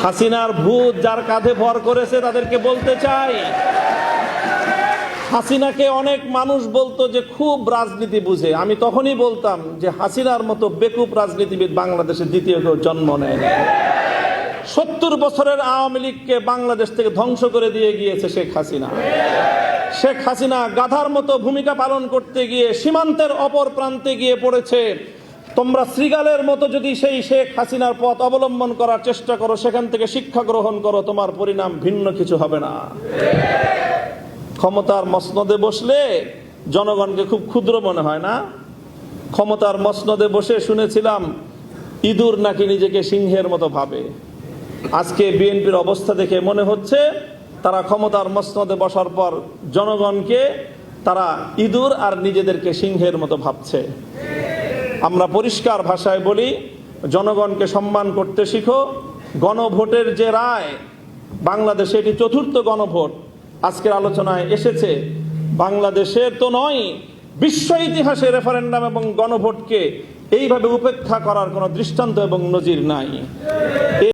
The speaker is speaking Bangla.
হাসিনার ভূত যার কাঁধে ভর করেছে তাদেরকে বলতে চাই, হাসিনাকে অনেক মানুষ বলতো যে খুব রাজনীতি বুঝে। আমি তখনই বলতাম যে হাসিনার মতো বেকুব রাজনীতিবিদ বাংলাদেশে দ্বিতীয় কেউ জন্ম নেয়। 70 বছরের আওয়ামী লীগকে বাংলাদেশ থেকে ধ্বংস করে দিয়ে গিয়েছে শেখ হাসিনা। শেখ হাসিনা গাধার মতো ভূমিকা পালন করতে গিয়ে সীমান্তের অপর প্রান্তে গিয়ে পড়েছে। তোমরা শ্রীগালের মতো যদি সেই শেখ হাসিনার পথ অবলম্বন করার চেষ্টা করো, সেখান থেকে শিক্ষা গ্রহণ করো, তোমার পরিণাম ভিন্ন কিছু হবে না। ক্ষমতার মসনদে বসলে জনগণকে খুব ক্ষুদ্র মনে হয় না? ক্ষমতার মসনদে বসে শুনেছিলাম ইঁদুর নাকি নিজেকে সিংহের মতো ভাবে। আজকে বিএনপির অবস্থা দেখে মনে হচ্ছে তারা ক্ষমতার মসনদে বসার পর জনগণকে তারা ইঁদুর আর নিজেদেরকে সিংহের মতো ভাবছে। আমরা পরিষ্কার ভাষায় বলি, জনগণকে সম্মান করতে শিখো। গণভোটের যে রায়, বাংলাদেশে এটি ৪র্থ গণভোট আজকের আলোচনায় এসেছে। বাংলাদেশের তো নয়, বিশ্ব ইতিহাসে রেফারেন্ডাম এবং গণভোটকে এইভাবে উপেক্ষা করার কোনো দৃষ্টান্ত এবং নজির নাই।